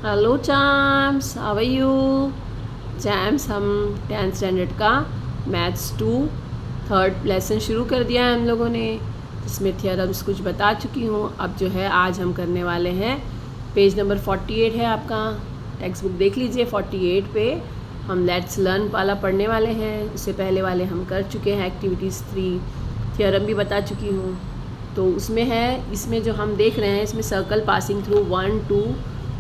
Hello champs, how are you? Champs, हम 10th standard का maths 2 third lesson शुरू कर दिया है हम लोगों ने, जिसमें थियरम्स कुछ बता चुकी हूँ। अब जो है आज हम करने वाले हैं पेज नंबर 48 है आपका, टेक्स्ट बुक देख लीजिए। 48 पे हम लेट्स लर्न वाला पढ़ने वाले हैं। उससे पहले वाले हम कर चुके हैं एक्टिविटीज़ 3, थियरम भी बता चुकी हूँ। तो उसमें है, इसमें जो हम देख रहे हैं इसमें सर्कल पासिंग थ्रू 1, 2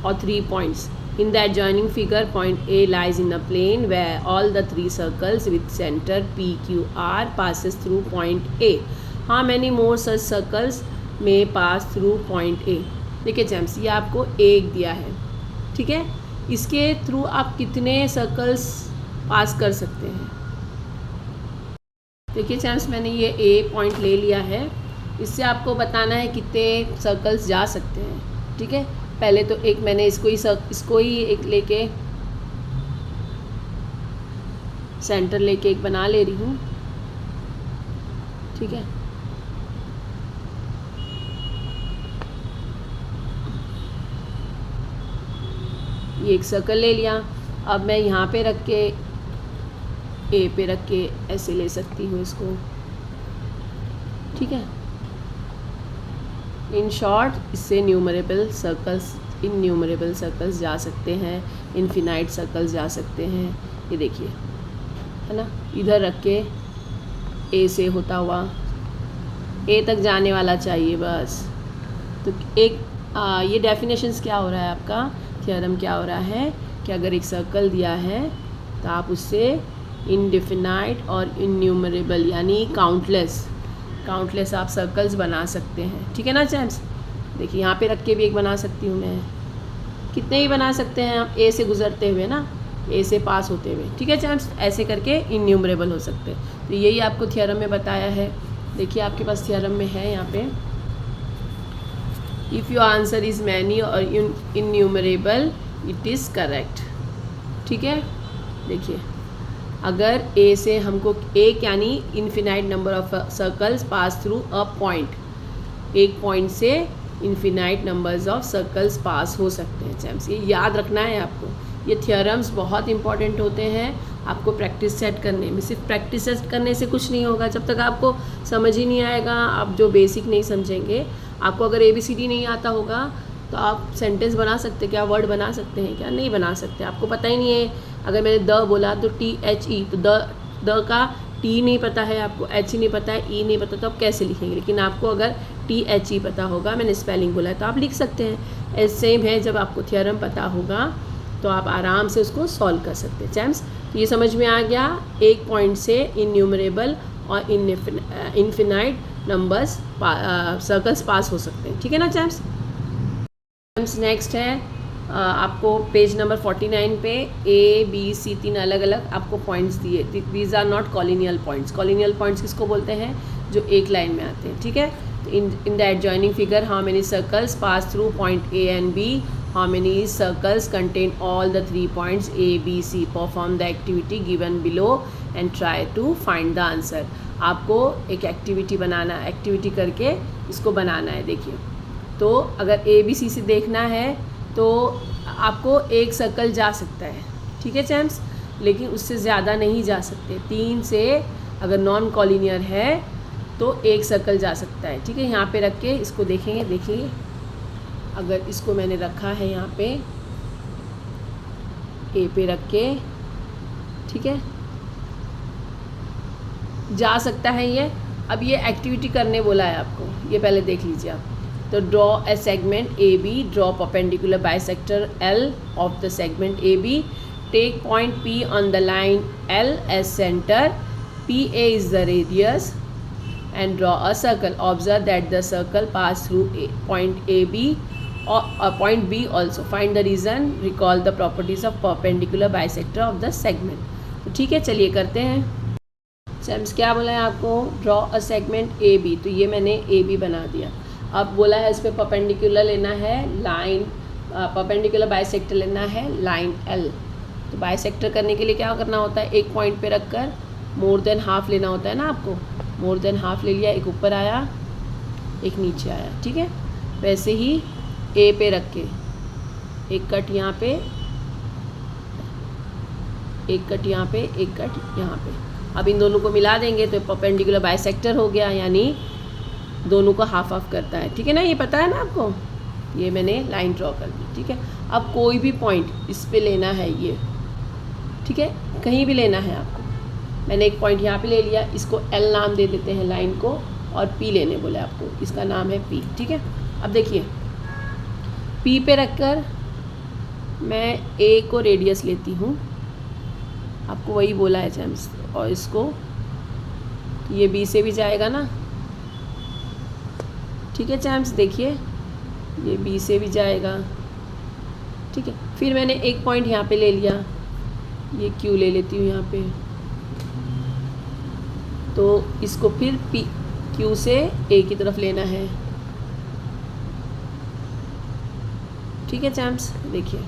और 3 points. In the adjoining figure, point A lies in a plane where all the 3 circles with center P, Q, R passes through point A. How many more such circles may pass through point A? देखिए jams, ये आपको एक दिया है, ठीक है। इसके through आप कितने सर्कल्स पास कर सकते हैं? देखिए जैम्स, मैंने ये A पॉइंट ले लिया है। इससे आपको बताना है कितने सर्कल्स जा सकते हैं, ठीक है। पहले तो एक मैंने इसको ही एक लेके सेंटर लेके एक बना ले रही हूँ, ठीक है। ये एक सर्कल ले लिया। अब मैं यहाँ पे रख के ए पे रख के ऐसे ले सकती हूँ इसको, ठीक है। इन शॉर्ट, इससे इन्यूमरेबल सर्कल्स जा सकते हैं, इनफिनाइट सर्कल्स जा सकते हैं। ये देखिए, है ना, इधर रख के ए से होता हुआ ए तक जाने वाला चाहिए बस। तो एक ये डेफिनेशंस क्या हो रहा है आपका, थ्योरम क्या हो रहा है कि अगर एक सर्कल दिया है तो आप उससे इनडिफिनाइट और इन्यूमरेबल यानी काउंटलेस आप सर्कल्स बना सकते हैं, ठीक है ना चैम्स। देखिए यहाँ पे रख के भी एक बना सकती हूँ मैं, कितने ही बना सकते हैं आप ए से गुजरते हुए ना, ए से पास होते हुए, ठीक है चैम्स। ऐसे करके इन्यूमरेबल हो सकते हैं। तो यही आपको थियरम में बताया है। देखिए आपके पास थियरम में है यहाँ पे, if your answer is many और इन्यूमरेबल इट इज़ करेक्ट, ठीक है। देखिए अगर ए से हमको एक यानी infinite number of circles pass through a point, एक पॉइंट से इनफिनाइट नंबर्स ऑफ सर्कल्स पास हो सकते हैं चैम्स। ये याद रखना है आपको। ये थियरम्स बहुत इंपॉर्टेंट होते हैं आपको प्रैक्टिस सेट करने में। सिर्फ प्रैक्टिस सेट करने से कुछ नहीं होगा, जब तक आपको समझ ही नहीं आएगा, आप जो बेसिक नहीं समझेंगे। आपको अगर ABCD नहीं आता होगा तो आप सेंटेंस बना सकते क्या, वर्ड बना सकते हैं क्या? नहीं बना सकते। आपको पता ही नहीं है, अगर मैंने द बोला तो THE, तो द का टी नहीं पता है आपको, एच ही नहीं पता है, ई नहीं पता, तो आप कैसे लिखेंगे? लेकिन आपको अगर THE पता होगा, मैंने स्पेलिंग बोला है, तो आप लिख सकते हैं। ऐसे सेम है, जब आपको थियरम पता होगा तो आप आराम से उसको सॉल्व कर सकते हैं चैम्स। तो ये समझ में आ गया, एक पॉइंट से इन्यूमरेबल और इनफिनाइट नंबर्स सर्कल्स पास हो सकते हैं, ठीक है ना चैम्स। नेक्स्ट है आपको पेज नंबर 49 पे ABC 3 अलग अलग आपको पॉइंट्स दिए। These are not collinear points. Collinear points किसको बोलते हैं? जो एक लाइन में आते हैं, ठीक है। In the adjoining figure how many circles pass through point A and B, how many circles contain all the 3 points A, B, C, perform the activity given below and try to find the answer. आपको एक activity बनाना, activity करके इसको बनाना है। देखिए, तो अगर ABC से देखना है तो आपको एक सर्कल जा सकता है, ठीक है चैम्स, लेकिन उससे ज़्यादा नहीं जा सकते। 3 से अगर नॉन कॉलिनियर है तो एक सर्कल जा सकता है, ठीक है। यहाँ पे रख के इसको देखेंगे। देखिए अगर इसको मैंने रखा है यहाँ पे ए पे रख के, ठीक है, जा सकता है ये। अब ये एक्टिविटी करने बोला है आपको, ये पहले देख लीजिए आप। तो draw A segment AB, draw perpendicular bisector L of the segment AB, take point P on the line L as center, PA is the radius and draw a circle. Observe that the circle pass through point AB or point B also. Find the reason, recall the properties of perpendicular bisector of the segment. तो ठीक है, चलिए करते हैं। Sam's क्या बोला है आपको? ड्रॉ अ सेगमेंट AB, तो ये मैंने AB बना दिया। अब बोला है इस पर परपेंडिकुलर लेना है लाइन, परपेंडिकुलर बाइसेक्टर लेना है लाइन L। तो बाइसेक्टर करने के लिए क्या करना होता है? एक पॉइंट पे रखकर मोर देन हाफ लेना होता है ना आपको। मोर देन हाफ ले लिया, एक ऊपर आया एक नीचे आया, ठीक है। वैसे ही A पे रख के एक कट यहाँ पे, एक कट यहाँ पे, एक कट यहाँ पे। अब इन दोनों को मिला देंगे तो परपेंडिकुलर बाइसेक्टर हो गया, यानी दोनों को हाफ हाफ करता है। ठीक है ना, ये पता है ना आपको। ये मैंने लाइन ड्रॉ कर दी। ठीक है, अब कोई भी पॉइंट इस पे लेना है ये, ठीक है, कहीं भी लेना है आपको। मैंने एक पॉइंट यहाँ पे ले लिया, इसको एल नाम दे देते हैं लाइन को, और पी लेने बोले आपको, इसका नाम है पी। ठीक है, अब देखिए पी पे रखकर मैं ए को रेडियस लेती हूँ, आपको वही बोला है जेम्स, और इसको ये बी से भी जाएगा ना। ठीक है चैम्प्स, देखिए ये बी से भी जाएगा। ठीक है, फिर मैंने एक पॉइंट यहाँ पे ले लिया, ये क्यू ले लेती हूँ यहाँ पे, तो इसको फिर पी क्यू से ए की तरफ लेना है। ठीक है चैम्प्स, देखिए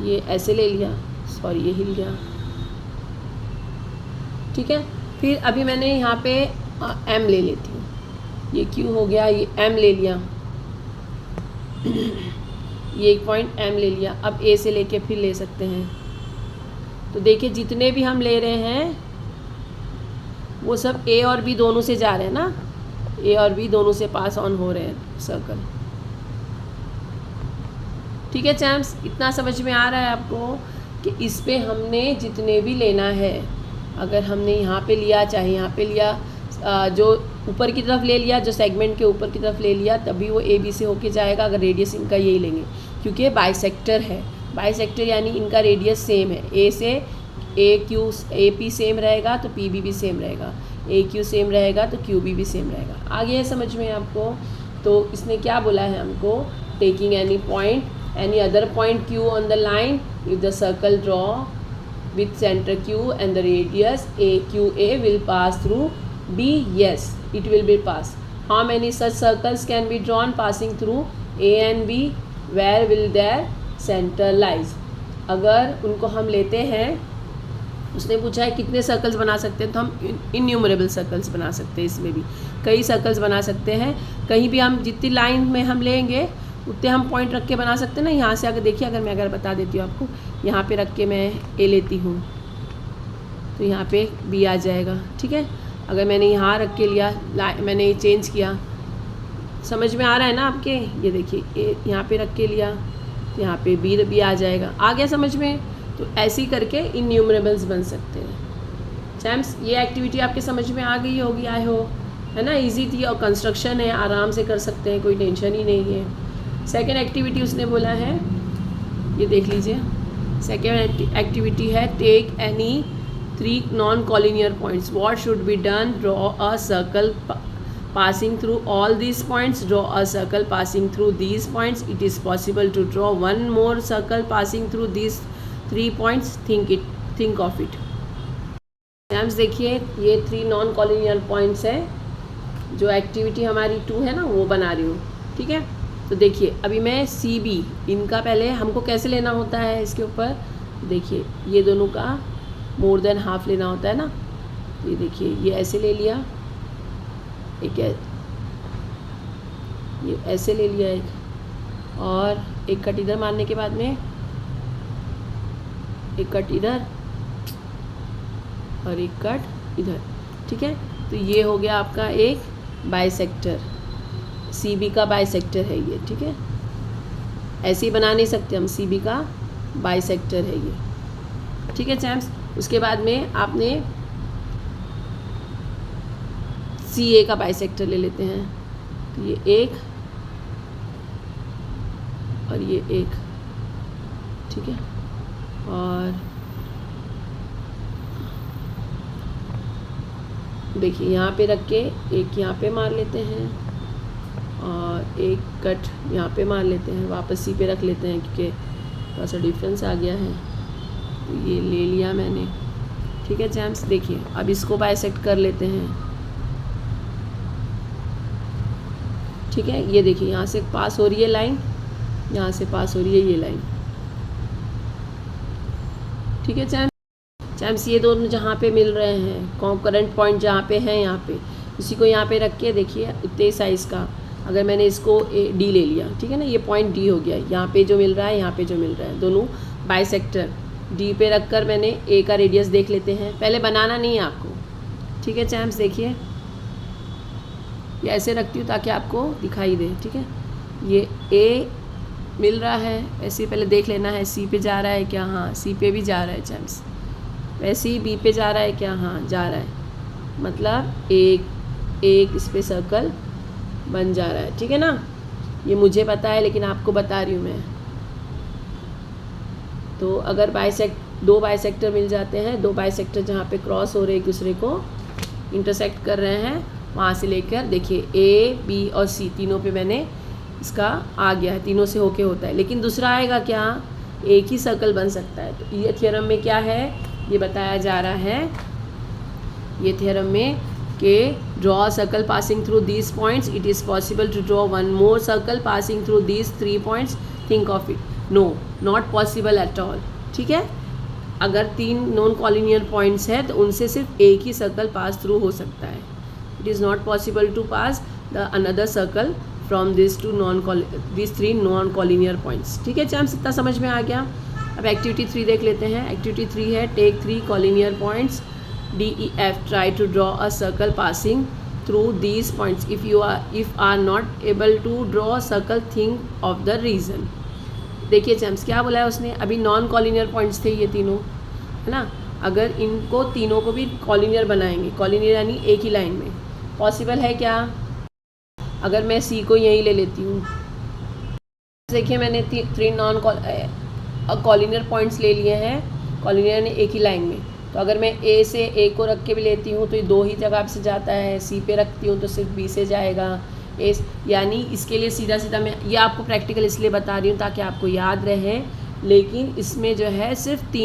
ये ऐसे ले लिया, सॉरी ये हिल गया। ठीक है, फिर अभी मैंने यहाँ पे एम ले लेती हूँ, ये क्यू हो गया, ये एम ले लिया, ये एक पॉइंट एम ले लिया। अब ए से लेके फिर ले सकते हैं। तो देखिए जितने भी हम ले रहे हैं वो सब ए और बी दोनों से जा रहे हैं ना, ए और बी दोनों से पास ऑन हो रहे हैं सर्कल। ठीक है चैम्प्स, इतना समझ में आ रहा है आपको कि इस पे हमने जितने भी लेना है, अगर हमने यहाँ पे लिया, चाहे यहाँ पे लिया, जो ऊपर की तरफ ले लिया, जो सेगमेंट के ऊपर की तरफ ले लिया, तभी वो ए बी से होके जाएगा। अगर रेडियस इनका यही लेंगे, क्योंकि बाइसेक्टर है, बाइसेक्टर यानी इनका रेडियस सेम है। ए से ए क्यू ए पी सेम रहेगा तो पी बी भी सेम रहेगा, ए क्यू सेम रहेगा तो क्यू बी भी सेम रहेगा। आ गया समझ में आपको। तो इसने क्या बोला है हमको, taking any point, any other point q on the line, if the circle draw with center q and the radius aqA will pass through b, yes it will be pass. How many such circles can be drawn passing through a and b, where will their center lies? अगर उनको हम लेते हैं, उसने पूछा है कितने circles बना सकते हैं, तो हम इन्यूमरेबल सर्कल्स बना सकते हैं। इसमें भी कई सर्कल्स बना सकते हैं, कहीं भी हम जितनी लाइन में हम लेंगे उतने हम पॉइंट रख के बना सकते हैं ना। यहाँ से अगर देखिए, अगर मैं बता देती हूँ आपको, यहाँ पे रख के मैं ए लेती हूँ तो यहाँ पे बी आ जाएगा। ठीक है, अगर मैंने यहाँ रख के लिया, मैंने ये चेंज किया, समझ में आ रहा है ना आपके। ये देखिए ए यहाँ पे रख के लिया, यहाँ पे बी आ जाएगा। आ गया समझ में। तो ऐसे ही करके इन्यूमरेबल्स बन सकते हैं। चैम्प्स, ये एक्टिविटी आपके समझ में आ गई होगी, आई हो, है ना। इजी थी और कंस्ट्रक्शन है, आराम से कर सकते हैं, कोई टेंशन ही नहीं है। सेकेंड एक्टिविटी उसने बोला है, ये देख लीजिए। सेकेंड एक्टिविटी है, take any 3 non collinear points, what should be done, draw a circle passing through all these points, draw a circle passing through these points, it is possible to draw one more circle passing through these 3 points, think of it. Exams देखिए, ये 3 non collinear points है, जो activity हमारी 2 है ना वो बना रही हूँ। ठीक है, तो देखिए अभी मैं सी बी, इनका पहले हमको कैसे लेना होता है, इसके ऊपर देखिए ये दोनों का मोर देन हाफ लेना होता है ना। ये देखिए ये ऐसे ले लिया, एक ये ऐसे ले लिया एक, और एक कट इधर मारने के बाद में एक कट इधर और एक कट इधर। ठीक है, तो ये हो गया आपका एक बाइसेक्टर, सी बी का बाइसेक्टर है ये। ठीक है, ऐसे ही बना नहीं सकते हम, सी बी का बाइसेक्टर है ये। ठीक है चैम्प्स, उसके बाद में आपने सी ए का बाइसेक्टर ले लेते हैं। तो ये एक और ये एक, ठीक है, और देखिए यहाँ पे रख के एक यहाँ पे मार लेते हैं और एक कट यहाँ पे मार लेते हैं, वापस सी पे रख लेते हैं क्योंकि थोड़ा सा डिफरेंस आ गया है। तो ये ले लिया मैंने। ठीक है चैम्प्स, देखिए अब इसको बाइसेक्ट कर लेते हैं। ठीक है, ये देखिए यहाँ से पास हो रही है लाइन, यहाँ से पास हो रही है ये लाइन। ठीक है चैम्प्स, ये दोनों जहाँ पे मिल रहे हैं, कॉन्करेंट पॉइंट जहाँ पे हैं, यहाँ पे उसी को यहाँ पे रख के देखिए उतने साइज़ का अगर मैंने इसको डी ले लिया, ठीक है ना, ये पॉइंट डी हो गया, यहाँ पे जो मिल रहा है यहाँ पे जो मिल रहा है, दोनों बाइसेक्टर डी पे रख कर मैंने ए का रेडियस देख लेते हैं। पहले बनाना नहीं है आपको, ठीक है चैम्प्स। देखिए ये ऐसे रखती हूँ ताकि आपको दिखाई दे, ठीक है। ये ए मिल रहा है, ऐसे ही पहले देख लेना है सी पे जा रहा है क्या, हाँ सी पे भी जा रहा है चैम्प्स। वैसे ही बी पे जा रहा है क्या, हाँ जा रहा है, मतलब एक इस पे सर्कल बन जा रहा है, ठीक है ना। ये मुझे पता है लेकिन आपको बता रही हूँ मैं। तो अगर दो बाइसेक्टर मिल जाते हैं, दो बाइसेक्टर जहाँ पे क्रॉस हो रहे एक दूसरे को इंटरसेक्ट कर रहे हैं, वहाँ से लेकर देखिए ए बी और सी तीनों पे मैंने इसका आ गया है, तीनों से होके होता है। लेकिन दूसरा आएगा क्या, एक ही सर्कल बन सकता है। तो ये थ्योरम में क्या है, ये बताया जा रहा है ये थ्योरम में कि draw circle passing through these points, it is possible to draw one more circle passing through these 3 points, think of it. No, not possible at all, ठीक है। अगर 3 नॉन कॉलिनियर पॉइंट्स है तो उनसे सिर्फ एक ही सर्कल पास थ्रू हो सकता है। It is not possible to pass the another circle from this 3 non collinear points, ठीक है चैम्प्स, इतना समझ में आ गया। अब एक्टिविटी 3 देख लेते हैं। एक्टिविटी 3 है take 3 collinear points D, E, F, try to draw a circle passing through these points. If are not able to draw a circle, think of the reason. देखिए चैम्प्स क्या बोला है उसने, अभी नॉन कॉलिनियर पॉइंट्स थे ये तीनों, है ना। अगर इनको तीनों को भी कॉलिनियर बनाएंगे, कॉलिनियर यानी एक ही लाइन में, पॉसिबल है क्या। अगर मैं सी को यहीं ले लेती हूँ, देखिए मैंने 3 नॉन कॉलिनियर पॉइंट्स ले लिए हैं, कॉलिनियर यानी एक ही लाइन में। तो अगर मैं ए से ए को रख के भी लेती हूँ तो ये 2 ही जगह से जाता है, सी पे रखती हूँ तो सिर्फ बी से जाएगा, ए, यानी इसके लिए सीधा सीधा मैं ये आपको प्रैक्टिकल इसलिए बता रही हूँ ताकि आपको याद रहे। लेकिन इसमें जो है सिर्फ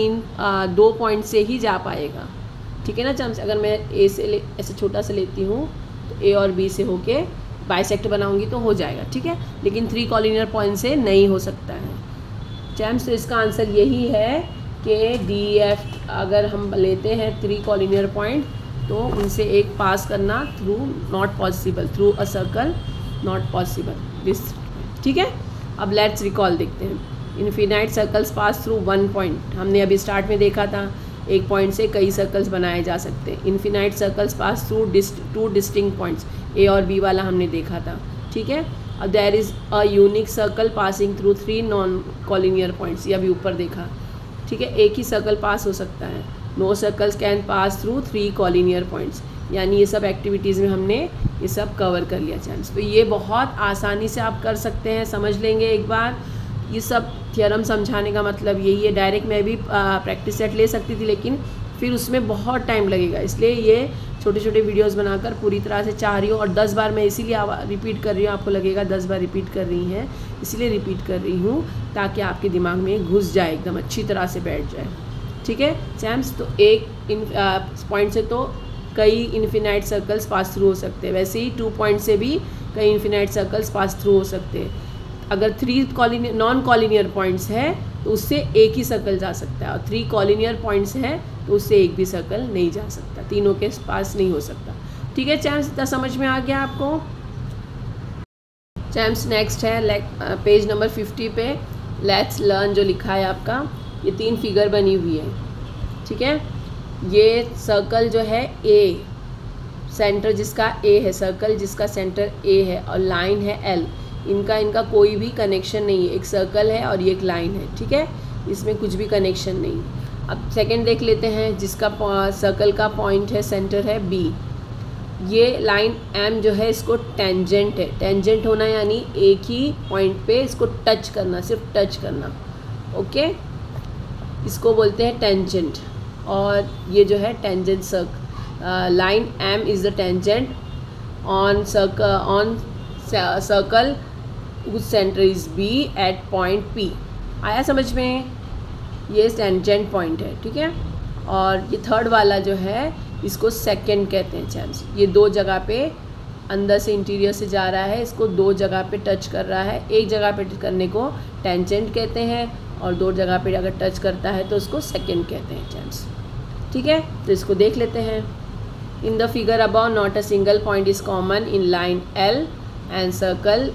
2 पॉइंट से ही जा पाएगा, ठीक है ना चम्स। अगर मैं ए से ऐसे छोटा सा लेती हूँ तो ए और बी से होके बाइसेक्ट बनाऊँगी तो हो जाएगा, ठीक है। लेकिन 3 कॉलिनियर पॉइंट से नहीं हो सकता है चैम्प्स। तो इसका आंसर यही है कि डी एफ अगर हम लेते हैं 3 कॉलिनियर पॉइंट तो उनसे एक पास करना through not possible, through a circle not possible this, ठीक है। अब लेट्स रिकॉल देखते हैं। Infinite circles pass through 1 point, हमने अभी स्टार्ट में देखा था एक पॉइंट से कई सर्कल्स बनाए जा सकते हैं। Infinite circles pass through 2 distinct points, A और बी वाला हमने देखा था, ठीक है। अब there is a unique circle passing through 3 non collinear points, ये अभी ऊपर देखा, ठीक है। एक ही सर्कल पास हो सकता है, no circles can pass through 3 collinear points, यानी ये सब एक्टिविटीज़ में हमने ये सब कवर कर लिया चैम्प्स। तो ये बहुत आसानी से आप कर सकते हैं, समझ लेंगे एक बार। ये सब थ्योरम समझाने का मतलब यही है। डायरेक्ट मैं भी प्रैक्टिस सेट ले सकती थी लेकिन फिर उसमें बहुत टाइम लगेगा, इसलिए ये छोटे छोटे वीडियोस बनाकर पूरी तरह से चाह रही हूँ। और 10 बार मैं इसीलिए रिपीट कर रही हूँ, आपको लगेगा 10 बार रिपीट कर रही हैं, इसीलिए रिपीट कर रही हूँ ताकि आपके दिमाग में घुस जाए, एकदम अच्छी तरह से बैठ जाए, ठीक है चैम्प्स। तो एक पॉइंट से तो कई इन्फिनाइट सर्कल्स पास थ्रू हो सकते हैं, वैसे ही 2 पॉइंट से भी कई इन्फिनाइट सर्कल्स पास थ्रू हो सकते हैं। अगर 3 नॉन कॉलिनियर पॉइंट्स है तो उससे एक ही सर्कल जा सकता है, और 3 कॉलिनियर पॉइंट्स है तो उससे एक भी सर्कल नहीं जा सकता, तीनों के पास नहीं हो सकता, ठीक है चैम्प्स। इतना समझ में आ गया आपको चैम्प्स। नेक्स्ट है पेज नंबर 50 पे लेट्स लर्न जो लिखा है आपका, ये 3 फिगर बनी हुई है, ठीक है। ये सर्कल जो है ए, सेंटर जिसका ए है, सर्कल जिसका सेंटर ए है और लाइन है एल, इनका कोई भी कनेक्शन नहीं है। एक सर्कल है और ये एक लाइन है, ठीक है, इसमें कुछ भी कनेक्शन नहीं। अब सेकंड देख लेते हैं, जिसका सर्कल का पॉइंट है, सेंटर है बी। ये लाइन एम जो है इसको टेंजेंट है, टेंजेंट होना यानी एक ही पॉइंट पे इसको टच करना, सिर्फ टच करना, ओके, इसको बोलते हैं टेंजेंट। और ये जो है tangent line M is the tangent on circle whose centre is B at point P. आया समझ में, ये टेंजेंट पॉइंट है, ठीक है। और ये थर्ड वाला जो है इसको सेकंड कहते हैं चैम्प्स। ये 2 जगह पे अंदर से इंटीरियर से जा रहा है, इसको 2 जगह पे टच कर रहा है। एक जगह पे टच करने को टेंजेंट कहते हैं और 2 जगह पे अगर टच करता है तो उसको सेकंड कहते हैं चैम्प्स, ठीक है। तो इसको देख लेते हैं। In the figure above, not a single point is common in line L, and circle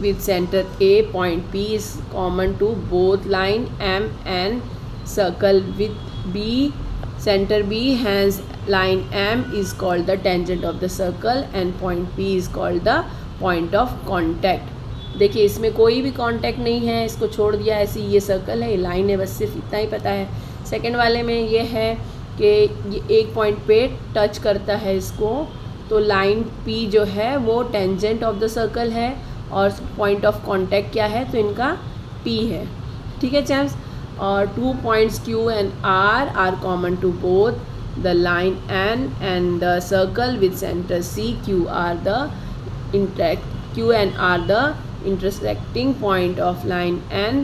with center A, point P is common to both line M and circle with B, center B has line M is called the tangent of the circle and point P is called the point of contact. देखिए इसमें कोई भी contact नहीं है, इसको छोड़ दिया ऐसे, ये सर्कल है, ये लाइन है, बस सिर्फ इतना ही पता है। सेकंड वाले में ये है कि ये एक पॉइंट पे टच करता है इसको, तो लाइन पी जो है वो टेंजेंट ऑफ द सर्कल है और पॉइंट ऑफ कांटेक्ट क्या है, तो इनका पी है। ठीक है चैम्स, और 2 points Q and R common to both the line N and the circle with centre C, Q and R the intersecting point of line n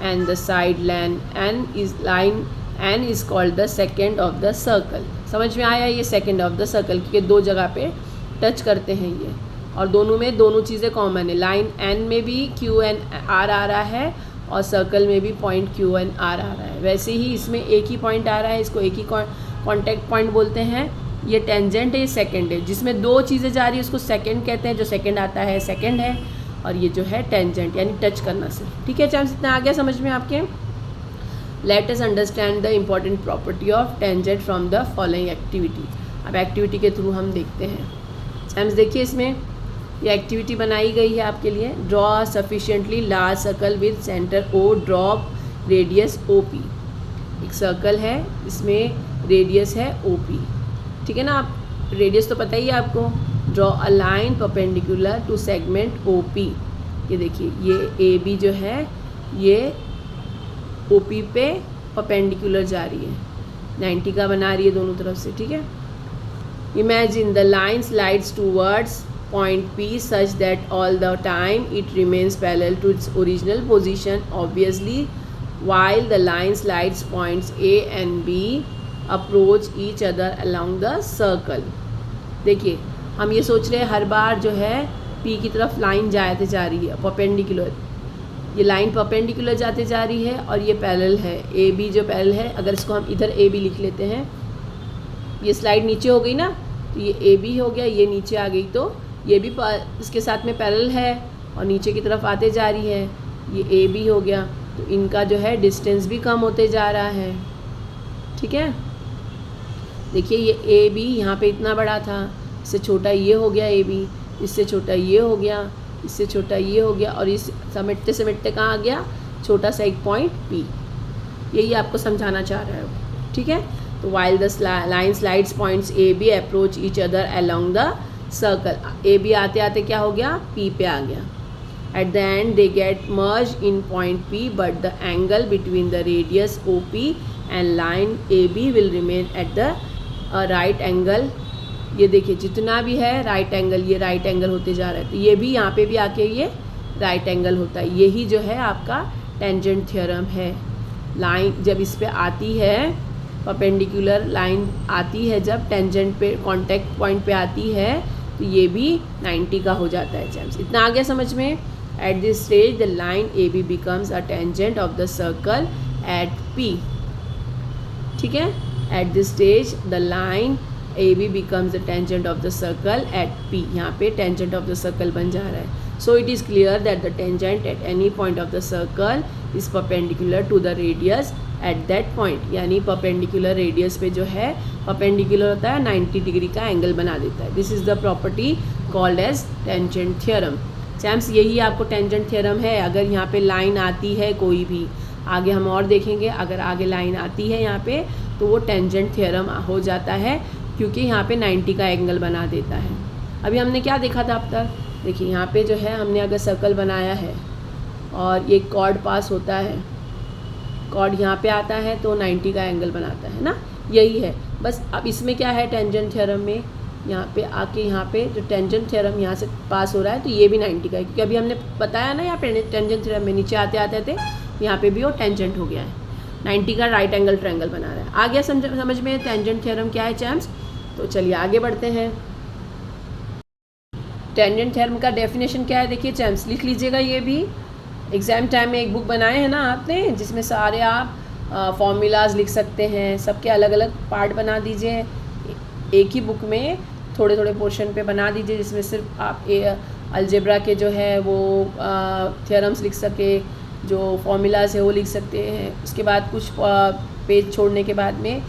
and the side line n is called the second of the circle। समझ में आया, ये second of the circle, क्योंकि दो जगह पे touch करते हैं ये, और दोनों में दोनों चीज़ें कॉमन है। लाइन n में भी q एंड r आ रहा है और सर्कल में भी पॉइंट q एंड r आ रहा है। वैसे ही इसमें एक ही पॉइंट आ रहा है, इसको एक ही कॉन्टैक्ट पॉइंट बोलते हैं। ये टेंजेंट है, ये सेकेंड है। जिसमें दो चीज़ें जा रही है उसको सेकेंड कहते हैं, जो सेकेंड आता है सेकेंड है, और ये जो है टेंजेंट यानी टच करना से। ठीक है चैम्स, इतना आ गया समझ में आपके। Let us understand the important property of tangent from the following activity. अब एक्टिविटी के थ्रू हम देखते हैं। चैम्स देखिए, इसमें ये एक्टिविटी बनाई गई है आपके लिए। Draw sufficiently large circle with centre O, drop radius O P. एक सर्कल है, इसमें रेडियस है ओ पी। ठीक है ना, आप रेडियस तो पता ही है आपको। Draw a line perpendicular to segment O P. ये देखिए, ये ए बी जो है ये ओ पी पे परपेंडिकुलर जा रही है, 90 का बना रही है दोनों तरफ से। ठीक है, imagine the line slides towards point P such that all the time it remains parallel to its original position. Obviously while the line slides points A and B approach each other along the circle। देखिए, हम ये सोच रहे हैं हर बार जो है P की तरफ लाइन जाते जा रही है परपेंडिकुलर, ये लाइन परपेंडिकुलर जाते जा रही है और ये पैरेलल है, ए बी जो पैरेलल है। अगर इसको हम इधर ए बी लिख लेते हैं, ये स्लाइड नीचे हो गई ना, तो ये ए बी हो गया, ये नीचे आ गई, तो ये भी इसके साथ में पैरेलल है और नीचे की तरफ आते जा रही है, ये ए बी हो गया। तो इनका जो है डिस्टेंस भी कम होते जा रहा है। ठीक है, देखिए ये ए बी यहाँ पे इतना बड़ा था, इससे छोटा ये हो गया ए बी, इससे छोटा ये हो गया, इससे छोटा ये हो गया, और इस समेटते समेटते कहाँ आ गया, छोटा सा एक पॉइंट पी। यही आपको समझाना चाह रहा है। ठीक है, तो while the line slides points A B approach each other along the circle. A B आते आते क्या हो गया, पी पे आ गया। At the end they get merged in point P, but the angle between the radius OP and line AB will remain at the right angle। ये देखिए जितना भी है राइट एंगल, ये राइट एंगल होते जा रहा है, तो ये भी यहाँ पे भी आके ये राइट एंगल होता है। यही जो है आपका टेंजेंट थ्योरम है। लाइन जब इस पे आती है, परपेंडिकुलर लाइन आती है, जब टेंजेंट पे कॉन्टैक्ट पॉइंट पे आती है, तो ये भी 90 का हो जाता है। चैम्स, इतना आ गया समझ में। At this stage the line AB becomes a tangent of the circle at P। ठीक है, at this stage the line AB becomes the tangent of the circle at P। यहाँ पे tangent of the circle बन जा रहा है। So it is clear that the tangent at any point of the circle is perpendicular to the radius at that point। यानी perpendicular radius पे जो है perpendicular होता है, 90 डिग्री का एंगल बना देता है। This is the property called as tangent theorem। चैम्स, यही आपको टेंजेंट थ्योरम है। अगर यहाँ पे लाइन आती है कोई भी, आगे हम और देखेंगे, अगर आगे लाइन आती है यहाँ पे, तो वो टेंजेंट थ्योरम हो जाता है, क्योंकि यहाँ पे 90 का एंगल बना देता है। अभी हमने क्या देखा था अब तक, देखिए यहाँ पे जो है हमने अगर सर्कल बनाया है और ये कॉर्ड पास होता है, कॉर्ड यहाँ पे आता है तो 90 का एंगल बनाता है ना, यही है बस। अब इसमें क्या है टेंजेंट थ्योरम में, यहाँ पे आके यहाँ पे जो टेंजेंट थ्योरम यहाँ से पास हो रहा है, तो ये भी 90 का है, क्योंकि अभी हमने बताया ना यहाँ पे टेंजेंट थ्योरम में नीचे आते आते थे यहाँ पे भी वो टेंजेंट हो गया है, 90 का राइट एंगल ट्रायंगल बना रहा है। आ गया समझ में टेंजेंट थ्योरम क्या है चैम्स। तो चलिए आगे बढ़ते हैं। टेंजेंट थ्योरम का डेफिनेशन क्या है, देखिए चैम्स, लिख लीजिएगा। ये भी एग्ज़ाम टाइम में एक बुक बनाए हैं ना आपने, जिसमें सारे आप फॉर्मूलाज लिख सकते हैं, सबके अलग अलग पार्ट बना दीजिए। एक ही बुक में थोड़े थोड़े पोर्शन पे बना दीजिए, जिसमें सिर्फ आप अलजेब्रा के जो है वो थ्योरम्स लिख सके, जो फॉर्मूलाज है वो लिख सकते हैं। उसके बाद कुछ पेज छोड़ने के बाद में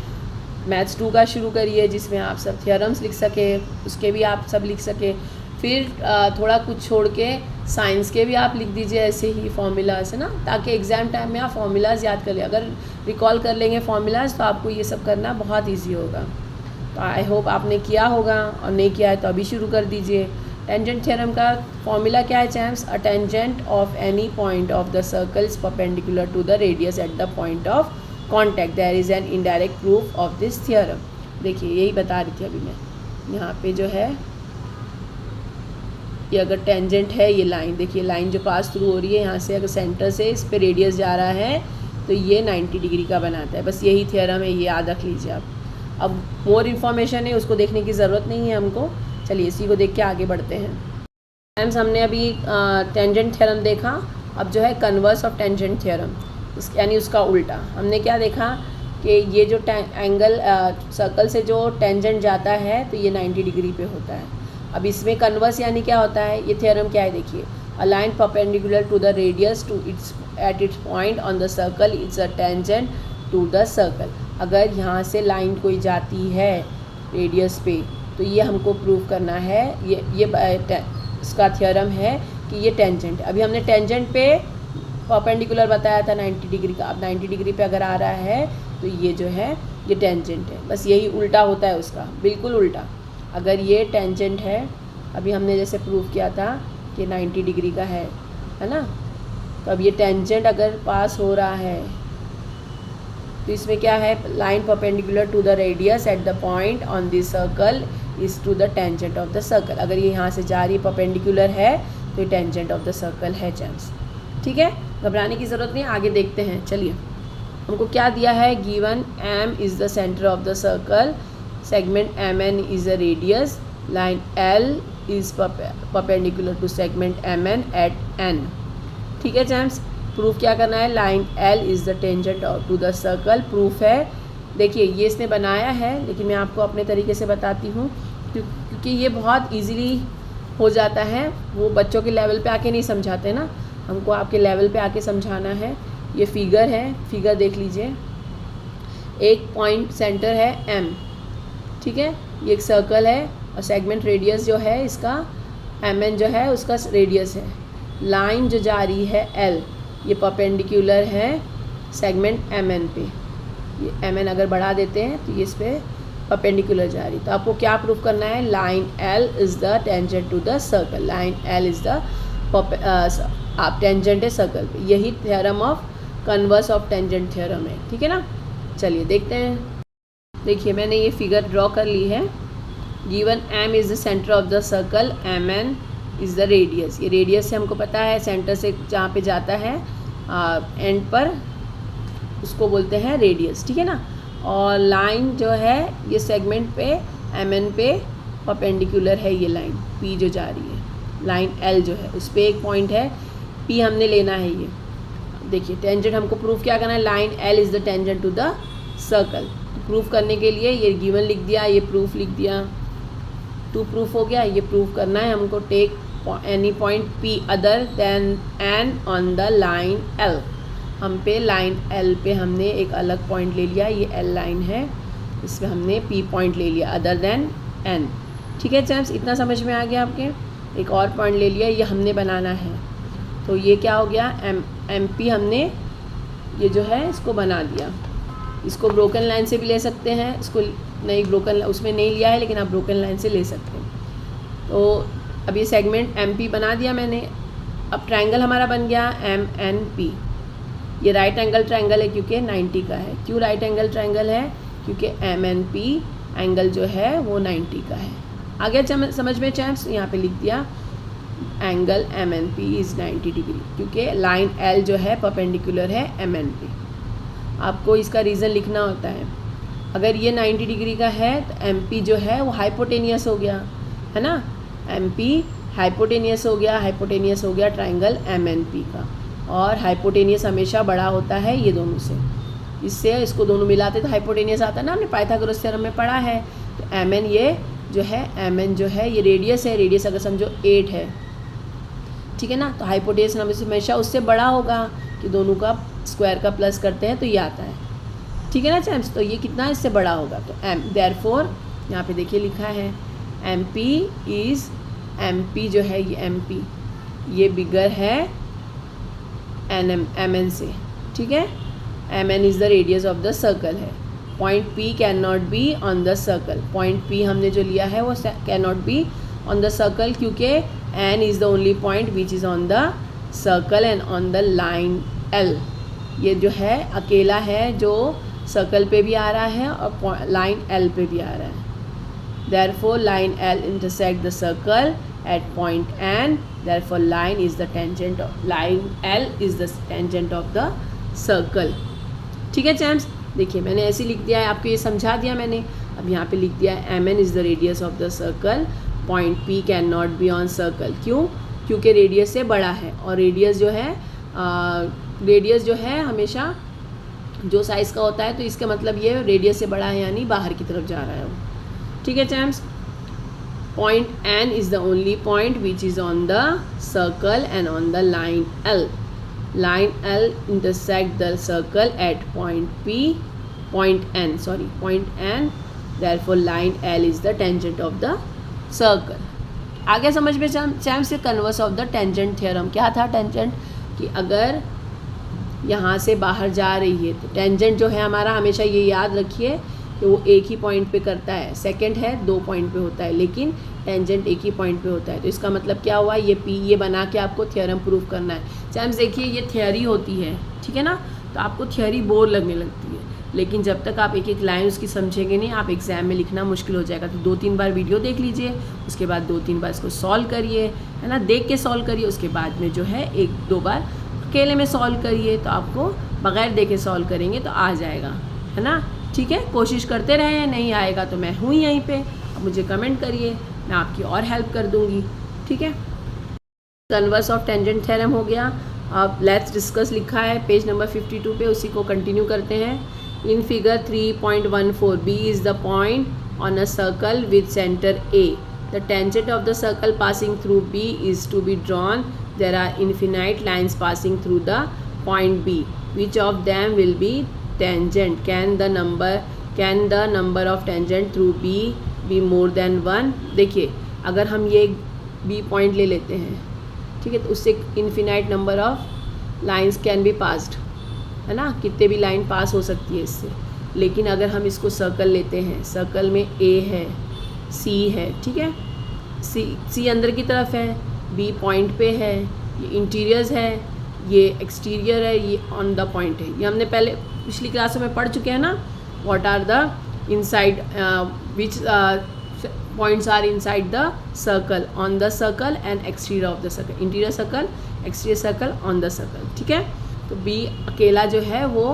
मैथ्स 2 का शुरू करिए, जिसमें आप सब थ्योरम्स लिख सके, उसके भी आप सब लिख सके। फिर थोड़ा कुछ छोड़ के साइंस के भी आप लिख दीजिए ऐसे ही फॉर्मूलाज, है ना, ताकि एग्ज़ाम टाइम में आप फॉर्मूलाज याद कर लें। अगर रिकॉल कर लेंगे फॉर्मूलाज तो आपको ये सब करना बहुत ईजी होगा। तो आई होप आपने किया होगा, और नहीं किया है तो अभी शुरू कर दीजिए। टेंजेंट थ्योरम का फॉर्मूला क्या है champs? A tangent of any point of the circle is perpendicular to the radius at the point of contact, there is an indirect proof of this theorem. देखिए यही बता रही थी अभी मैं। यहाँ पे जो है ये अगर टेंजेंट है, ये लाइन देखिए, लाइन जो पास थ्रू हो रही है यहाँ से, अगर सेंटर से इस पे रेडियस जा रहा है तो ये 90 डिग्री का बनाता है। बस यही थ्योरम है, ये याद रख लीजिए आप। अब मोर इन्फॉर्मेशन है, उसको देखने की ज़रूरत नहीं है हमको। चलिए इसी को देख के आगे बढ़ते हैं। फ्रेंड्स, हमने अभी टेंजेंट थ्योरम देखा। अब जो है कन्वर्स ऑफ टेंजेंट थ्योरम, यानी उसका उल्टा। हमने क्या देखा कि ये जो एंगल सर्कल से जो टेंजेंट जाता है तो ये 90 डिग्री पे होता है। अब इसमें कन्वर्स यानी क्या होता है? ये थ्योरम क्या है देखिए, a line perpendicular to the radius to its at its point on the circle it's a tangent to the circle. अगर यहाँ से लाइन कोई जाती है रेडियस पे तो ये हमको प्रूव करना है, ये इसका थ्योरम है कि ये टेंजेंट है। अभी हमने टेंजेंट पे परपेंडिकुलर बताया था 90 डिग्री का। अब 90 डिग्री पे अगर आ रहा है तो ये जो है ये टेंजेंट है। बस यही उल्टा होता है उसका, बिल्कुल उल्टा। अगर ये टेंजेंट है, अभी हमने जैसे प्रूव किया था कि 90 डिग्री का है ना, तो अब ये टेंजेंट अगर पास हो रहा है तो इसमें क्या है? Line perpendicular to the radius at the point on this circle is to the tangent of the circle. अगर ये यहाँ से जा रही परपेंडिकुलर है तो ये टेंजेंट ऑफ द सर्कल है चैम्प्स। ठीक है, घबराने की ज़रूरत नहीं, आगे देखते हैं। चलिए, हमको क्या दिया है? Given M is the centre of the circle, segment M N is a radius, line L is perpendicular to segment M N at N. ठीक है चैम्प्स, प्रूफ क्या करना है? Line L is the tangent to the circle. Proof है, देखिए ये इसने बनाया है, लेकिन मैं आपको अपने तरीके से बताती हूँ, क्योंकि ये बहुत इजीली हो जाता है। वो बच्चों के लेवल पे आके नहीं समझाते ना, हमको आपके लेवल पे आके समझाना है। ये फिगर है, फिगर देख लीजिए। एक पॉइंट सेंटर है एम, ठीक है, ये एक सर्कल है, और सेगमेंट रेडियस जो है इसका एम एन जो है उसका रेडियस है। लाइन जो जा रही है एल, ये परपेंडिकुलर है सेगमेंट एम एन पे। ये एम एन अगर बढ़ा देते हैं तो ये इस पर परपेंडिकुलर जा रही। तो आपको क्या प्रूफ करना है? Line L is the tangent to the circle. Line L is the आप टेंजेंट है सर्कल पे। यही theorem of converse of tangent theorem है। ठीक है ना, चलिए देखते हैं। देखिए मैंने ये फिगर ड्रॉ कर ली है। Given M is the centre of the circle, M N is the radius. ये रेडियस से हमको पता है, सेंटर से जहाँ पे जाता है एंड पर उसको बोलते हैं रेडियस। ठीक है ना, और लाइन जो है ये सेगमेंट पे एम एन पे परपेंडिकुलर है। ये लाइन पी जो जा रही है, लाइन एल जो है उस पर एक पॉइंट है पी, हमने लेना है ये। देखिए टेंजेंट हमको प्रूफ क्या करना है? Line L is the tangent to the circle. Proof करने के लिए ये गिवन लिख दिया, ये प्रूफ लिख दिया, टू प्रूफ हो गया। ये प्रूफ करना है हमको, take any point P other than N on the line L. हम पे लाइन एल पे हमने एक अलग पॉइंट ले लिया, ये एल लाइन है, इसमें हमने पी पॉइंट ले लिया अदर देन एन। ठीक है चैम्प्स, इतना समझ में आ गया आपके? एक और पॉइंट ले लिया, ये हमने बनाना है। तो ये क्या हो गया? एम पी हमने ये जो है इसको बना दिया। इसको ब्रोकन लाइन से भी ले सकते हैं, इसको नहीं ब्रोकन उसमें नहीं लिया है, लेकिन आप ब्रोकन लाइन से ले सकते हैं। तो अब ये सेगमेंट एम पी बना दिया मैंने। अब ट्रायंगल हमारा बन गया एम एन पी। ये राइट एंगल ट्रायंगल है क्योंकि 90 का है। क्यों राइट एंगल ट्रायंगल है? क्योंकि एम एन पी एंगल जो है वो 90 का है। आगे समझ में चैम्प्स, यहाँ पे लिख दिया angle M N P is 90 degree, क्योंकि लाइन एल जो है परपेंडिकुलर है एम एन पी। आपको इसका रीज़न लिखना होता है। अगर ये 90 डिग्री का है तो एम पी जो है वो हाइपोटेनियस हो गया, है ना, एम पी हाइपोटेनियस हो गया, हाइपोटेनियस हो गया ट्रायंगल एम एन पी का। और हाइपोटेनियस हमेशा बड़ा होता है ये दोनों से, इससे इसको दोनों मिलाते तो हाइपोटेनियस आता है ना, हमने पाइथागोरस थ्योरम में पढ़ा है। तो एम एन ये जो है एम एन जो है ये रेडियस है, रेडियस अगर समझो 8 है, ठीक है ना, तो हाइपोटेनस हमेशा उससे बड़ा होगा कि दोनों का स्क्वायर का प्लस करते हैं तो ये आता है, ठीक है ना चैम्प्स। तो ये कितना इससे बड़ा होगा, तो एम देयरफॉर यहाँ पे देखिए लिखा है M P is, M P जो है ये एम पी ये बिगर है एम एन से, ठीक है। M N is the radius of the circle है। Point P can not be on the circle, point P हमने जो लिया है वो can not be on the circle क्योंकि N is the only point which is on the circle and on the line L. ये जो है अकेला है जो सर्कल पे भी आ रहा है और लाइन एल पे भी आ रहा है। Therefore line L intersect the circle at point N, therefore line is the tangent of line L is the tangent of the circle, ठीक है चैम्प्स। देखिए मैंने ऐसे लिख दिया है, आपको ये समझा दिया मैंने। अब यहाँ पे लिख दिया है M N is the radius of the circle, point P can not be on circle, क्यों, क्योंकि रेडियस से बड़ा है और रेडियस जो है हमेशा जो साइज़ का होता है, तो इसका मतलब ये रेडियस से बड़ा है यानी बाहर की तरफ जा रहा है वो, ठीक है champs. Point N is the only point which is on the circle and on the line L. Line L intersect the circle at point N, therefore line L is the tangent of the circle. आगे समझ में champs, converse of the tangent theorem क्या था, tangent कि अगर यहाँ से बाहर जा रही है तो टेंजेंट जो है हमारा, हमेशा ये याद रखिए कि वो एक ही पॉइंट पे करता है, सेकंड है 2 पॉइंट पे होता है लेकिन टेंजेंट एक ही पॉइंट पे होता है। तो इसका मतलब क्या हुआ, ये पी ये बना के आपको थ्योरम प्रूव करना है। चैम्प्स देखिए ये थ्योरी होती है, ठीक है ना, तो आपको थ्योरी बोर लगने लगती है, लेकिन जब तक आप एक एक लाइन उसकी समझेंगे नहीं, आप एग्ज़ाम में लिखना मुश्किल हो जाएगा। तो 2-3 बार वीडियो देख लीजिए, उसके बाद 2-3 बार इसको सॉल्व करिए, है ना, देख के सॉल्व करिए, उसके बाद में जो है 1-2 बार अकेले में सॉल्व करिए, तो आपको बग़ैर देखे सॉल्व करेंगे तो आ जाएगा, है ना, ठीक है। कोशिश करते रहें, नहीं आएगा तो मैं हूँ यहीं पे, अब मुझे कमेंट करिए, मैं आपकी और हेल्प कर दूँगी, ठीक है। कन्वर्स ऑफ टेंजेंट थ्योरम हो गया। अब लेट्स डिस्कस लिखा है पेज नंबर 52 पे, उसी को कंटिन्यू करते हैं। In figure 3.14 B is the point on a circle with centre A, the tangent of the circle passing through B is to be drawn, there are infinite lines passing through the point B, which of them will be tangent, can the number of tangent through B be more than 1। देखिए अगर हम ये B point ले लेते हैं, ठीक है, तो उससे infinite number of lines can be passed, है ना, कितने भी लाइन पास हो सकती है इससे। लेकिन अगर हम इसको सर्कल लेते हैं, सर्कल में A है, C है, ठीक है, C अंदर की तरफ है, बी पॉइंट पे है, ये इंटीरियर्स है, ये एक्सटीरियर है, ये ऑन द पॉइंट है। ये हमने पहले पिछली क्लासों में पढ़ चुके हैं ना, what are the inside which points are inside the circle, on the circle and exterior of the circle, interior circle, exterior circle, on the circle, ठीक है। तो बी अकेला जो है वो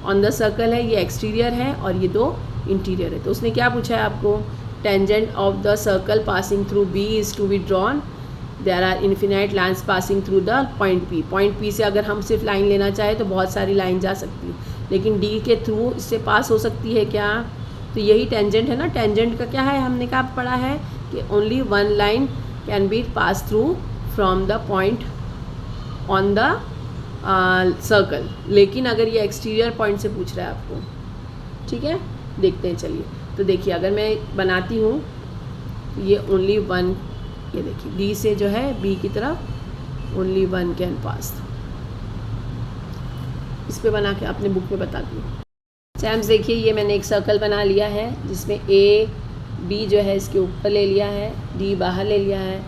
ऑन द सर्कल है, ये एक्सटीरियर है और ये 2 इंटीरियर है। तो उसने क्या पूछा है आपको, tangent of the circle passing through B is to be drawn, there are infinite lines passing through the point P. Point P से अगर हम सिर्फ लाइन लेना चाहें तो बहुत सारी लाइन जा सकती है, लेकिन डी के थ्रू इससे पास हो सकती है क्या, तो यही टेंजेंट है ना। टेंजेंट का क्या है, हमने क्या पढ़ा है कि only 1 line can be pass through from the point on the circle. लेकिन अगर ये एक्सटीरियर पॉइंट से पूछ रहा है आपको, ठीक है, देखते हैं चलिए। तो देखिए अगर मैं बनाती हूँ तो ये ओनली 1, ये देखिए डी से जो है बी की तरफ ओनली 1 कैन पास। इस पे बना के अपने बुक में बताती हूँ। चैम्प्स देखिए ये मैंने एक सर्कल बना लिया है जिसमें ए बी जो है इसके ऊपर ले लिया है, डी बाहर ले लिया है।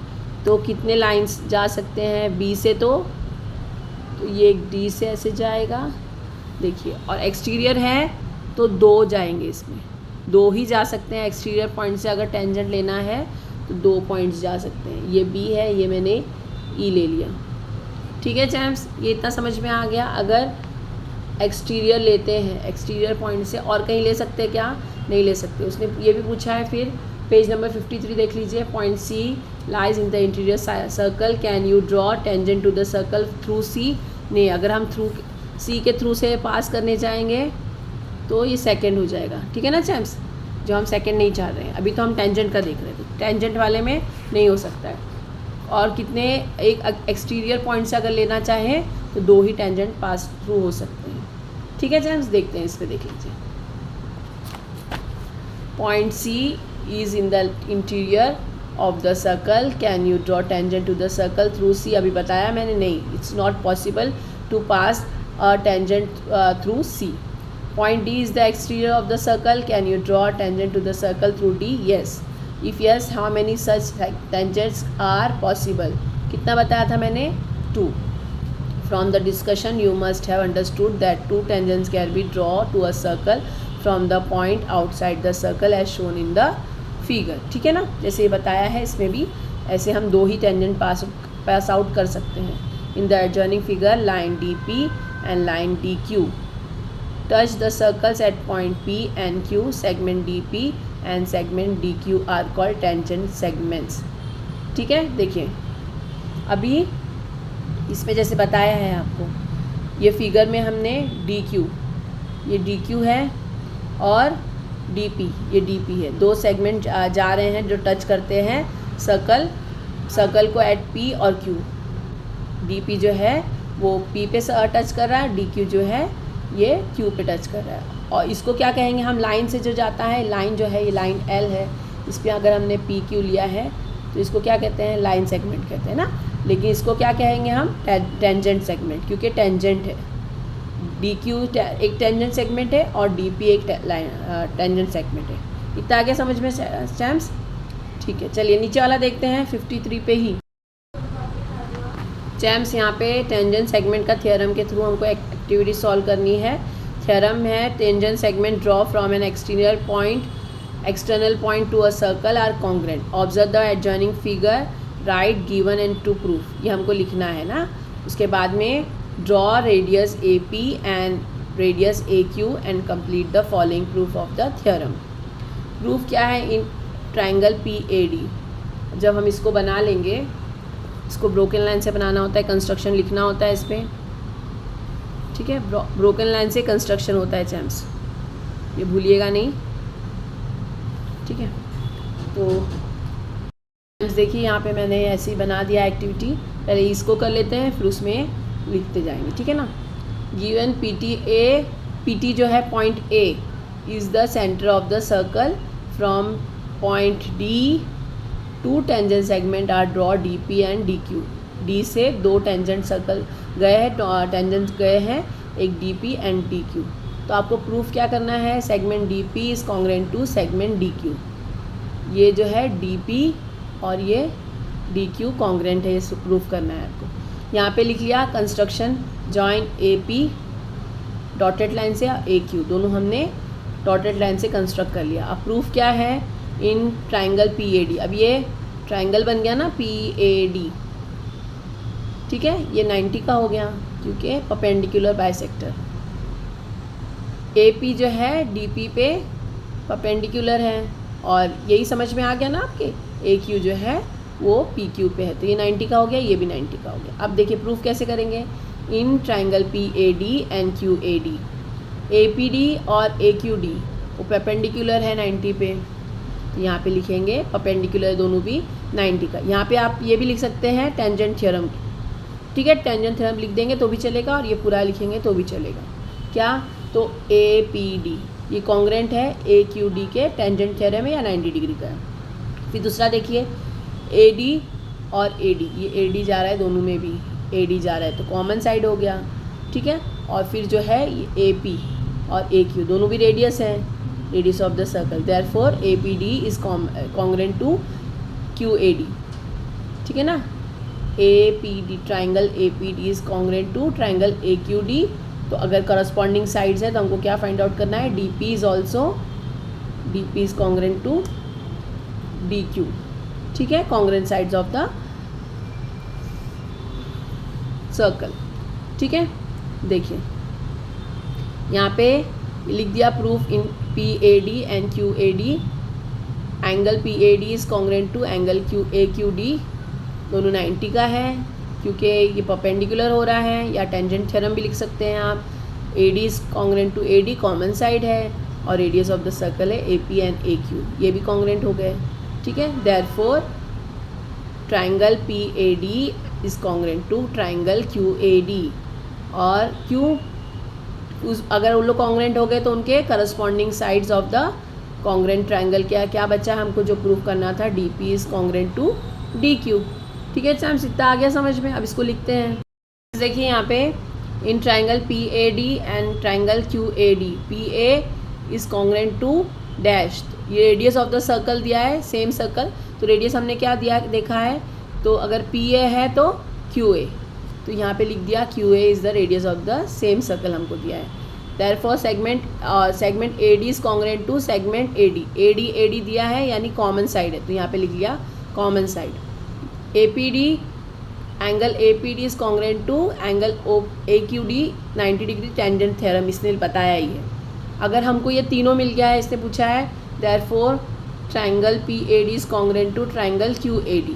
तो कितने लाइंस जा सकते हैं बी से, तो ये एक डी से ऐसे जाएगा देखिए, और एक्सटीरियर है तो 2 जाएंगे, इसमें 2 ही जा सकते हैं। एक्सटीरियर पॉइंट से अगर टेंजेंट लेना है तो 2 पॉइंट्स जा सकते हैं। ये बी है, ये मैंने ई ले लिया, ठीक है चैम्प्स, ये इतना समझ में आ गया। अगर एक्सटीरियर लेते हैं, एक्सटीरियर पॉइंट से और कहीं ले सकते हैं क्या, नहीं ले सकते। उसने ये भी पूछा है, फिर पेज नंबर 53 देख लीजिए। Point C lies in the interior circle, can you draw tangent to the circle through C. नहीं, अगर हम थ्रू सी के थ्रू से पास करने जाएंगे तो ये सेकंड हो जाएगा, ठीक है ना चैम्प्स। जो हम सेकंड नहीं चाह रहे हैं। अभी तो हम टेंजेंट का देख रहे थे, टेंजेंट वाले में नहीं हो सकता है। और कितने, एक एक्सटीरियर पॉइंट से अगर लेना चाहें तो 2 ही टेंजेंट पास थ्रू हो सकते हैं। ठीक है जेम्स, देखते हैं इस पर, देख लीजिए। Point C is in the interior of the circle, can you draw tangent to the circle through C. अभी बताया मैंने, नहीं, it's not possible to pass a tangent through C. Point D is the exterior of the circle. Can you draw a tangent to the circle through D? Yes. If yes, how many such tangents are possible? कितना बताया था मैंने? 2. From the discussion, you must have understood that 2 tangents can be drawn to a circle from the point outside the circle as shown in the figure. ठीक है ना, जैसे ये बताया है, इसमें भी ऐसे हम 2 ही tangent pass out कर सकते हैं. In the adjoining figure, line DP and line DQ touch the circles at point P and Q. Segment DP and segment DQ are called tangent segments. ठीक है, देखिए अभी इसमें जैसे बताया है आपको, ये फिगर में हमने DQ, ये DQ है और DP, ये DP है। 2 सेगमेंट जा रहे हैं जो टच करते हैं सर्कल को एट P और Q। DP जो है वो P पे टच कर रहा है, DQ जो है ये Q पे टच कर रहा है। और इसको क्या कहेंगे हम, लाइन से जो जाता है, लाइन जो है ये लाइन L है, इस पर अगर हमने PQ लिया है तो इसको क्या कहते हैं, लाइन सेगमेंट कहते हैं ना। लेकिन इसको क्या कहेंगे हम, टेंजेंट सेगमेंट, क्योंकि टेंजेंट है। DQ एक टेंजेंट सेगमेंट है और DP एक टेंजेंट सेगमेंट है। इतना आगे समझ में चैम्स? ठीक है, चलिए नीचे वाला देखते हैं 53 पे ही। चैम्स यहाँ पे टेंजेंट सेगमेंट का थ्योरम के थ्रू हमको एक्टिविटी सॉल्व करनी है। थ्योरम है, tangent segment draw from an external point to a circle are congruent. Observe the adjoining figure, write given and to proof. ये हमको लिखना है ना। उसके बाद में draw radius AP and radius AQ and complete the following proof of the theorem. Proof क्या है, इन ट्राइंगल PAD। जब हम इसको बना लेंगे, इसको ब्रोकन लाइन से बनाना होता है, कंस्ट्रक्शन लिखना होता है इस पर। ठीक है, ब्रोकन लाइन से कंस्ट्रक्शन होता है चैम्स, ये भूलिएगा नहीं। ठीक है, तो देखिए यहाँ पे मैंने ऐसे ही बना दिया एक्टिविटी। पहले इसको कर लेते हैं, फिर उसमें लिखते जाएंगे। ठीक है ना। गिवन PT जो है point A is the centre of the circle. From point D 2 tangent segment are draw DP and DQ। D से 2 टेंजेंट सर्कल गए हैं, टेंजेंट्स गए हैं, एक DP एंड DQ। तो आपको प्रूफ क्या करना है, segment DP is congruent to segment DQ। ये जो है DP और ये DQ कॉन्ग्रेंट है, ये प्रूफ करना है आपको। यहाँ पे लिख लिया construction, join AP dotted line से AQ, दोनों हमने डॉटेड लाइन से कंस्ट्रक्ट कर लिया। अब प्रूफ क्या है, इन ट्राइंगल PAD। अब ये ट्राइंगल बन गया ना PAD। ठीक है, ये 90 का हो गया क्योंकि परपेंडिकुलर बाइसेक्टर। AP जो है DP पे परपेंडिकुलर है, और यही समझ में आ गया ना आपके। AQ जो है वो PQ पे है, तो ये 90 का हो गया, ये भी 90 का हो गया। अब देखिए प्रूफ कैसे करेंगे, in triangle PAD and QAD। APD और AQD वो परपेंडिकुलर है 90 पे, तो यहाँ पे लिखेंगे परपेंडिकुलर दोनों भी 90 का। यहाँ पे आप ये भी लिख सकते हैं टेंजेंट थ्योरम। ठीक है, टेंजेंट थ्योरम लिख देंगे तो भी चलेगा, और ये पूरा लिखेंगे तो भी चलेगा। क्या, तो APD ये कॉन्ग्रेंट है AQD के, टेंजेंट थ्योरम है या 90 डिग्री का है। फिर दूसरा देखिए AD और AD, ये AD जा रहा है, दोनों में भी AD जा रहा है, तो कॉमन साइड हो गया। ठीक है, और फिर जो है ये AP और AQ दोनों भी रेडियस हैं, radius of the circle. Therefore APD is congruent to QAD। ठीक है ना, APD triangle APD is congruent to triangle AQD। तो अगर करस्पॉन्डिंग साइड्स है तो हमको क्या फाइंड आउट करना है, DP is congruent to DQ। ठीक है, congruent sides of the circle. ठीक है, देखिए यहाँ पे लिख दिया proof in PAD and QAD। Angle PAD is congruent to angle AQD, दोनों 90 का है क्योंकि ये परपेंडिकुलर हो रहा है, या टेंजेंट थ्योरम भी लिख सकते हैं आप। AD is congruent to AD, common side है, और रेडियस ऑफ द सर्कल है A P and A Q, ये भी कॉन्ग्रेंट हो गए, ठीक है। Therefore triangle P A D is congruent to triangle Q A D. और क्यों, अगर उन लोग कॉन्ग्रेंट हो गए तो उनके corresponding sides of the congruent triangle क्या क्या बचा हमको जो प्रूव करना था, D P is congruent to D Q, ठीक है। मैम इतना आ गया समझ में। अब इसको लिखते हैं। देखिए यहाँ पे in triangle P A D and triangle Q A D, P A is congruent to dash, ये रेडियस ऑफ द सर्कल दिया है, सेम सर्कल, तो रेडियस हमने क्या दिया देखा है, तो अगर पी ए है तो क्यू ए, तो यहाँ पे लिख दिया Q A is the radius of the same circle हमको दिया है। Therefore segment A D is congruent to segment A D दिया है यानी कॉमन साइड है, तो यहाँ पे लिख लिया common side. A P D, angle A P D is congruent to angle A Q D 90 degree tangent theorem, इसने बताया ही है। अगर हमको ये तीनों मिल गया है, इसने पूछा है therefore triangle P A D is congruent to triangle Q A D,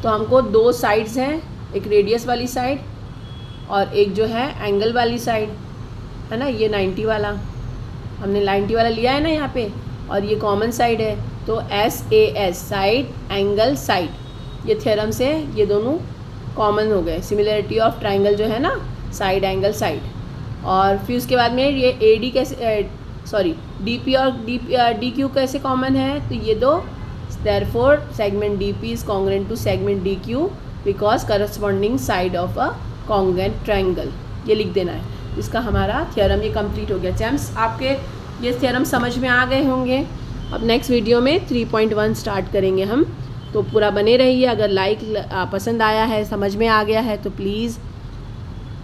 तो हमको दो साइड्स हैं, एक रेडियस वाली साइड और एक जो है एंगल वाली साइड, है ना, ये 90 वाला हमने 90 वाला लिया है ना यहाँ पे, और ये कॉमन साइड है, तो S A S side angle side, ये थ्योरम से ये दोनों कॉमन हो गए, सिमिलरिटी ऑफ ट्राइंगल जो है ना, साइड एंगल साइड। और फिर उसके बाद में ये ए डी कैसे, सॉरी डी पी और डी क्यू कैसे कॉमन है, तो ये दो, therefore segment D P is congruent to segment D Q because corresponding side of a congruent triangle, ये लिख देना है। इसका हमारा थ्योरम ये कंप्लीट हो गया। चैम्स आपके ये थ्योरम समझ में आ गए होंगे। अब नेक्स्ट वीडियो में 3.1 स्टार्ट करेंगे हम, तो पूरा बने रहिए। अगर पसंद आया है, समझ में आ गया है, तो प्लीज़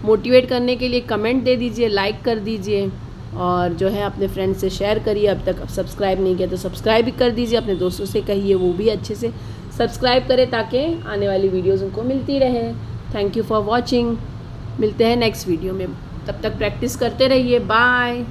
मोटिवेट करने के लिए कमेंट दे दीजिए, लाइक कर दीजिए, और जो है अपने फ्रेंड्स से शेयर करिए। अब तक सब्सक्राइब नहीं किया तो सब्सक्राइब भी कर दीजिए, अपने दोस्तों से कहिए वो भी अच्छे से सब्सक्राइब करें ताकि आने वाली वीडियोज़ उनको मिलती रहे। थैंक यू फॉर वॉचिंग, मिलते हैं नेक्स्ट वीडियो में, तब तक प्रैक्टिस करते रहिए। बाय।